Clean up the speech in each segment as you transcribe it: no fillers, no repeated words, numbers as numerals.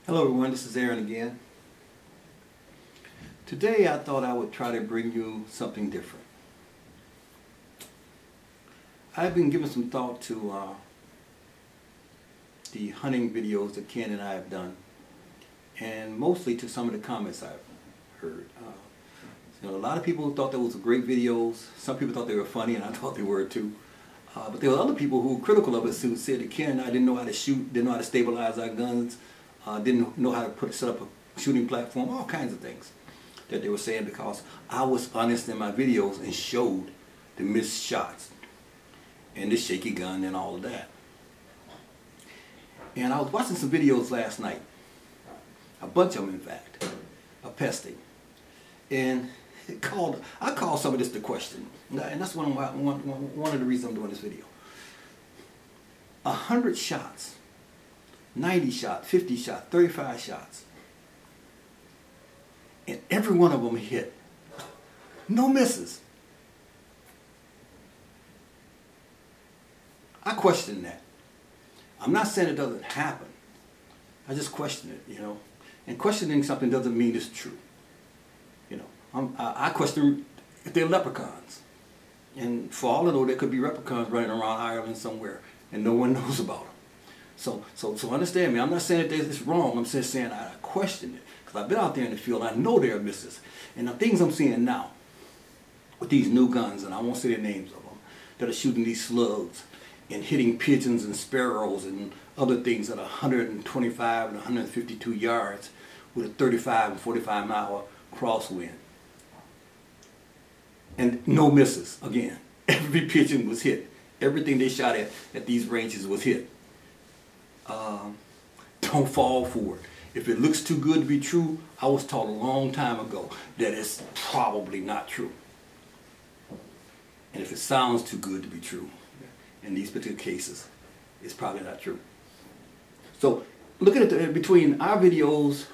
Hello everyone, this is Aaron again. Today I thought I would try to bring you something different. I've been giving some thought to the hunting videos that Ken and I have done, and mostly to some of the comments I've heard. A lot of people thought they were great videos. Some people thought they were funny, and I thought they were too. But there were other people who were critical of us who said that Ken and I didn't know how to shoot, didn't know how to stabilize our guns, didn't know how to set up a shooting platform, all kinds of things that they were saying because I was honest in my videos and showed the missed shots and the shaky gun and all of that. And I was watching some videos last night, a bunch of them in fact, of pesting. And I call some of this the question, and that's one of the reasons I'm doing this video. 100 shots, 90 shots, 50 shots, 35 shots, and every one of them hit. No misses. I question that. I'm not saying it doesn't happen. I just question it, you know. And questioning something doesn't mean it's true. You know, I question if they're leprechauns. And for all I know, there could be leprechauns running around Ireland somewhere, and no one knows about them. So understand me. I'm not saying that it's wrong. I'm just saying I question it. Because I've been out there in the field. I know there are misses. And the things I'm seeing now with these new guns, and I won't say the names of them, that are shooting these slugs and hitting pigeons and sparrows and other things at 125 and 152 yards with a 35 and 45 mile crosswind. And no misses again. Every pigeon was hit. Everything they shot at these ranges was hit. Don't fall for it. If it looks too good to be true, I was taught a long time ago that it's probably not true. And if it sounds too good to be true, in these particular cases, it's probably not true. So looking at between our videos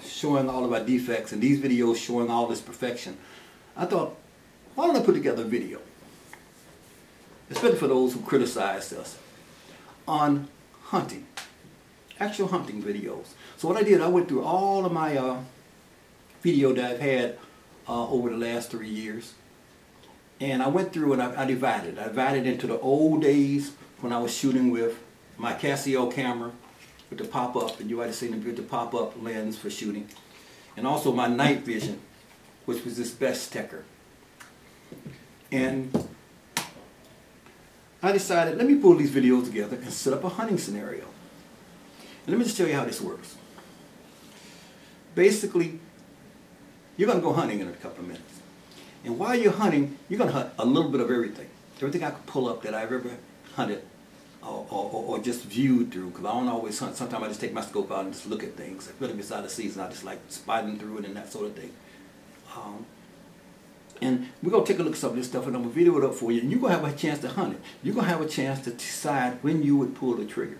showing all of our defects and these videos showing all this perfection, I thought, why don't I put together a video, especially for those who criticized us, on hunting, actual hunting videos. So what I did, I went through all of my video that I've had over the last 3 years, and I went through and I divided into the old days when I was shooting with my Casio camera with the pop-up, and you might have seen the pop-up lens for shooting, and also my night vision, which was this pesting. And I decided, let me pull these videos together and set up a hunting scenario. And let me just tell you how this works. Basically, you're going to go hunting in a couple of minutes. And while you're hunting, you're going to hunt a little bit of everything. Everything I could pull up that I've ever hunted or just viewed through, because I don't always hunt. Sometimes I just take my scope out and just look at things. Especially if it's out of season, I just like spotting through it and that sort of thing. And we're going to take a look at some of this stuff and I'm going to video it up for you. And you're going to have a chance to hunt it. You're going to have a chance to decide when you would pull the trigger.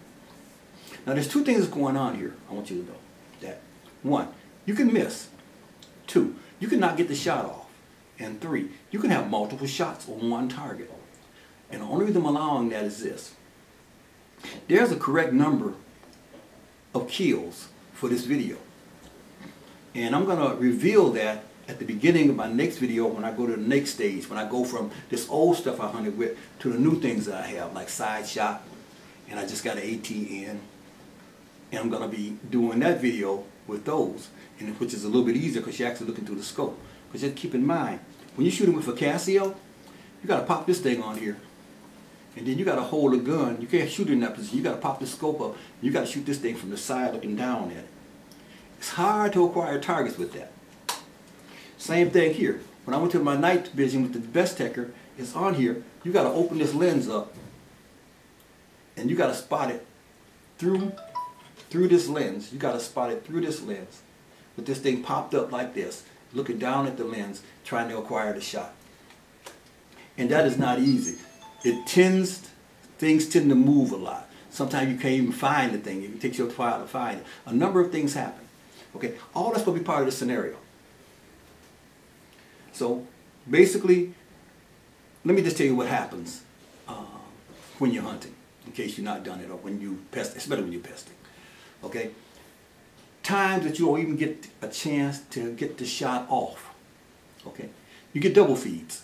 Now there's two things going on here I want you to know. That 1, you can miss. 2, you can not get the shot off. And 3, you can have multiple shots on one target. And the only reason I'm allowing that is this. There's a correct number of kills for this video. And I'm going to reveal that at the beginning of my next video when I go to the next stage, when I go from this old stuff I hunted with to the new things that I have, like side shot, and I just got an ATN, and I'm going to be doing that video with those, and which is a little bit easier because you're actually looking through the scope. Because just keep in mind, when you're shooting with a Casio, you got to pop this thing on here, and then you got to hold the gun. You can't shoot it in that position. You got to pop the scope up. You got to shoot this thing from the side looking down at it. It's hard to acquire targets with that. Same thing here. When I went to my night vision with the pesting, it's on here. You got to open this lens up, and you got to spot it through this lens. You got to spot it through this lens, with this thing popped up like this, looking down at the lens, trying to acquire the shot. And that is not easy. Things tend to move a lot. Sometimes you can't even find the thing. It takes you a while to find it. A number of things happen. Okay, all that's going to be part of the scenario. So basically, let me just tell you what happens when you're hunting, in case you've not done it, or when you pest, especially when you're pesting. Okay, times that you don't even get a chance to get the shot off. Okay, you get double feeds.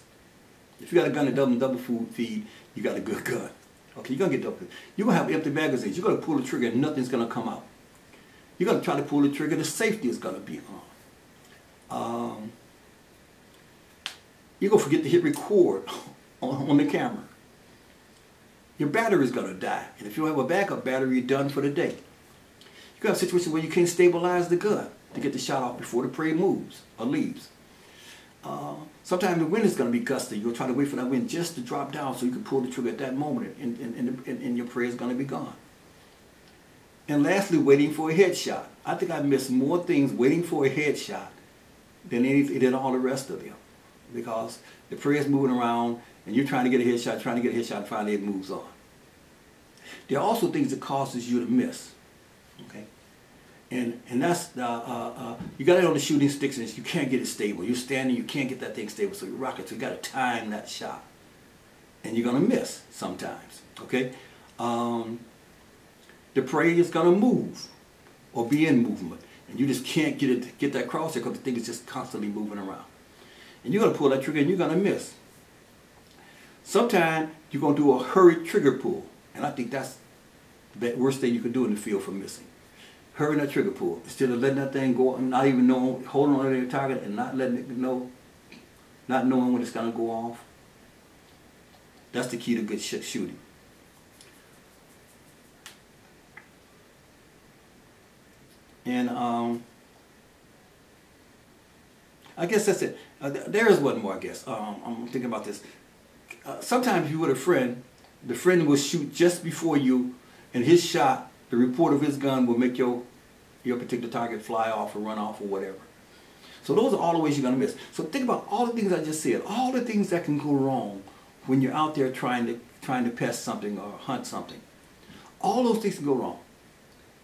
If you got a gun that double feed, you got a good gun. Okay, you're gonna get double feed. You're gonna have empty magazines. You're gonna pull the trigger and nothing's gonna come out. You're gonna try to pull the trigger, the safety is gonna be on. You're gonna forget to hit record on the camera. Your battery is gonna die, and if you don't have a backup battery, you're done for the day. You got a situation where you can't stabilize the gun to get the shot off before the prey moves or leaves. Sometimes the wind is going to be gusty. You'll try to wait for that wind just to drop down so you can pull the trigger at that moment, and your prey is going to be gone. And lastly, waiting for a headshot. I think I missed more things waiting for a headshot than all the rest of them, because the prey is moving around and you're trying to get a headshot, and finally it moves on. There are also things that causes you to miss. Okay. And that's you got it on the shooting sticks and you can't get it stable. You're standing, you can't get that thing stable, so you rock it. So you got to time that shot, and you're gonna miss sometimes. Okay, the prey is gonna move or be in movement, and you just can't get that crosshair because the thing is just constantly moving around, and you're gonna pull that trigger and you're gonna miss. Sometimes you're gonna do a hurried trigger pull, and I think that's the worst thing you can do in the field for missing. Hurry that trigger pull instead of letting that thing go and not even knowing, holding on to the target and not letting it know, not knowing when it's going to go off. That's the key to good shooting. And I guess that's it. There is one more, I guess. I'm thinking about this. Sometimes you with a friend, the friend will shoot just before you, and his shot, the report of his gun will make your particular target fly off or run off or whatever. So those are all the ways you're going to miss. So think about all the things I just said, all the things that can go wrong when you're out there trying to pest something or hunt something. All those things can go wrong.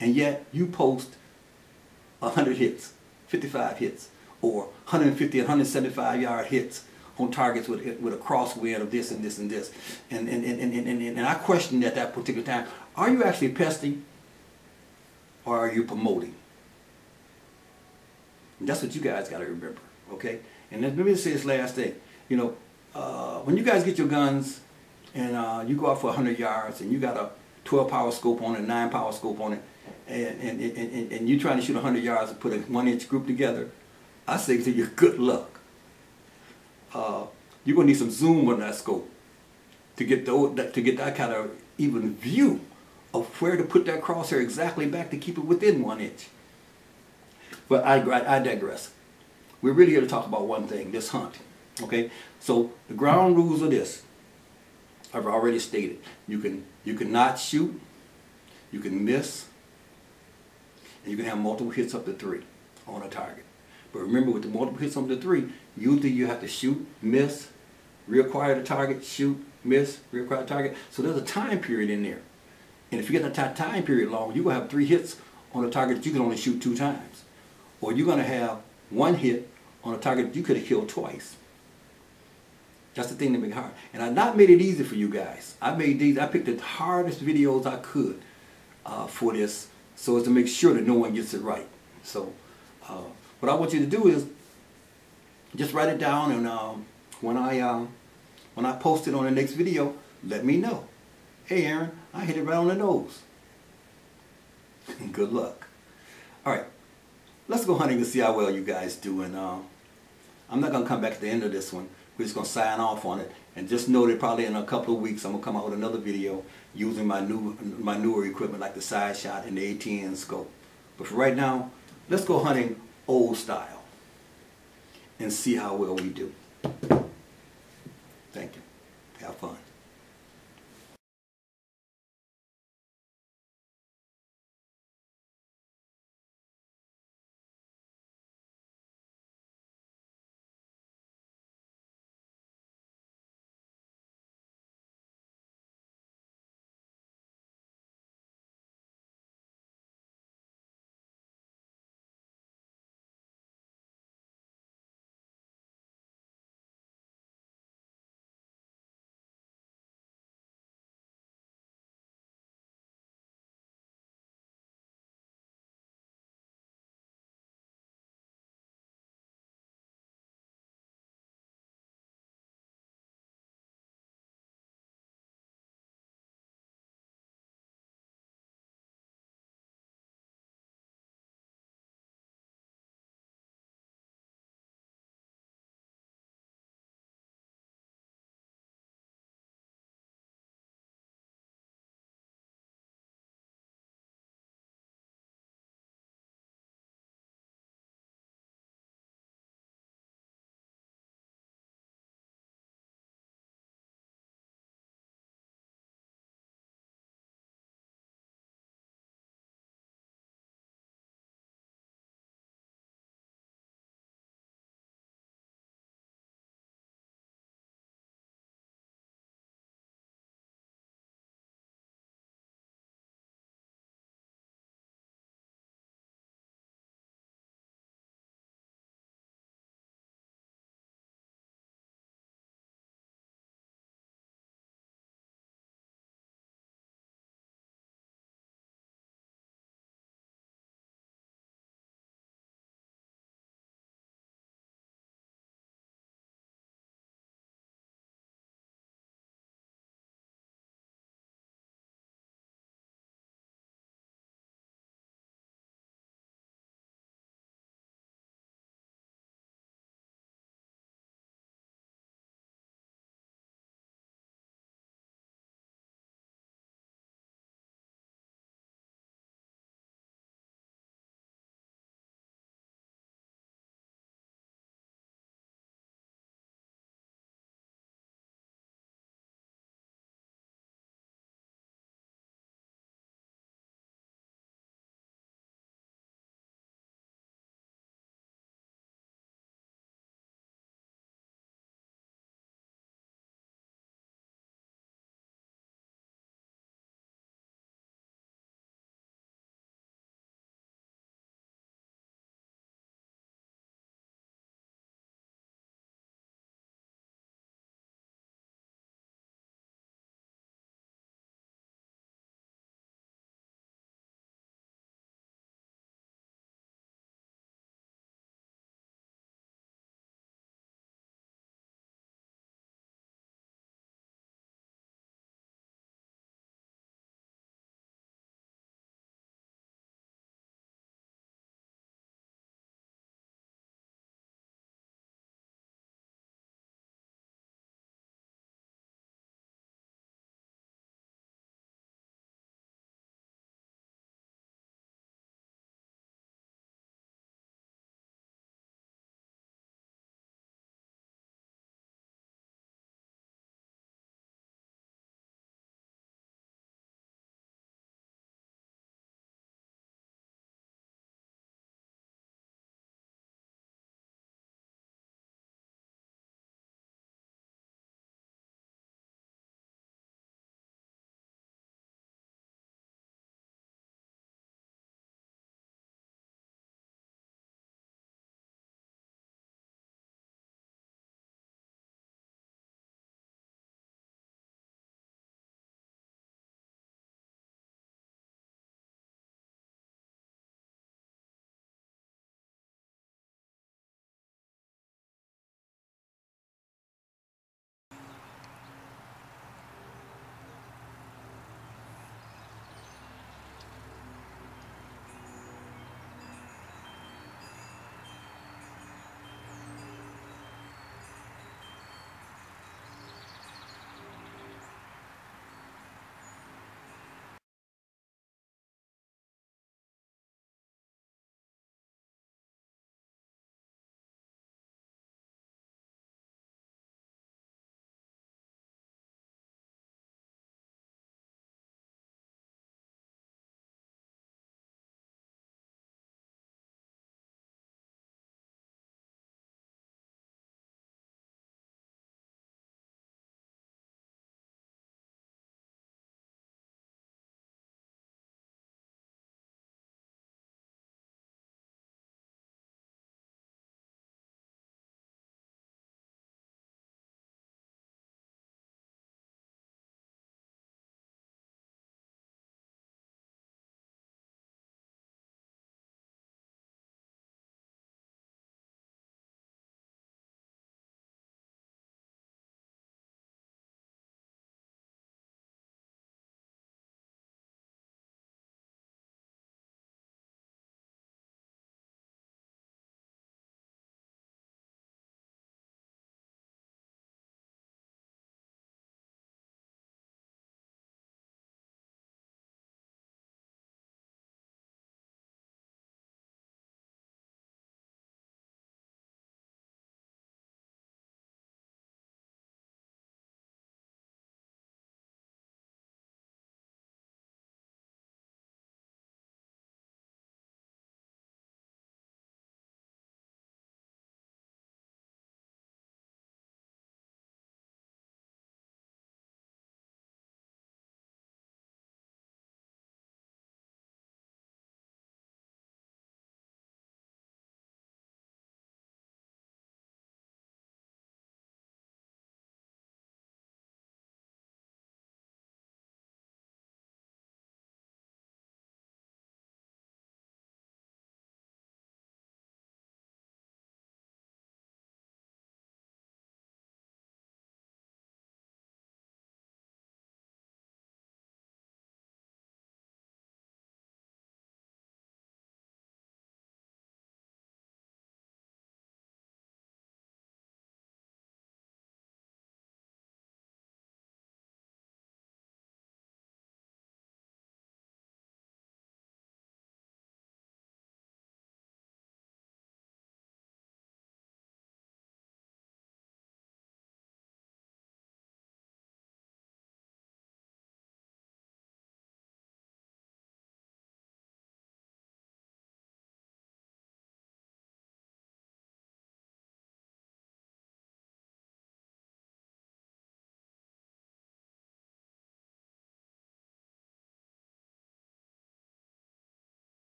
And yet you post 100 hits, 55 hits, or 150 and 175 yard hits on targets with a crosswind of this and this and this. And I questioned at that particular time, are you actually pesting or are you promoting? And that's what you guys got to remember, okay? And then let me say this last thing. You know, when you guys get your guns and you go out for 100 yards and you got a 12 power scope on it, 9 power scope on it, and you're trying to shoot 100 yards and put a 1-inch group together, I say to you, good luck. You're going to need some zoom on that scope to get that kind of even view of where to put that crosshair exactly back to keep it within 1 inch. But I digress. We're really here to talk about one thing, this hunt. Okay? So the ground rules are this. I've already stated. You can not shoot, you can miss, and you can have multiple hits up to 3 on a target. But remember, with the multiple hits up to 3, usually you have to shoot, miss, reacquire the target, shoot, miss, reacquire the target. So there's a time period in there. And if you get that time period long, you're going to have 3 hits on a target that you can only shoot 2 times. Or you're going to have 1 hit on a target that you could have killed twice. That's the thing that makes it hard. And I've not made it easy for you guys. I picked the hardest videos I could for this, so as to make sure that no one gets it right. So what I want you to do is just write it down, and when I post it on the next video, let me know. Hey Aaron, I hit it right on the nose. Good luck. All right, let's go hunting and see how well you guys do. And I'm not going to come back at the end of this one. We're just going to sign off on it. And just know that probably in a couple of weeks I'm going to come out with another video using my newer equipment like the side shot and the ATN scope. But for right now, let's go hunting old style and see how well we do. Thank you. Have fun.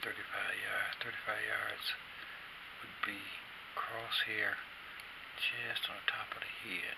35 yards. 35 yards would be cross here, just on the top of the head.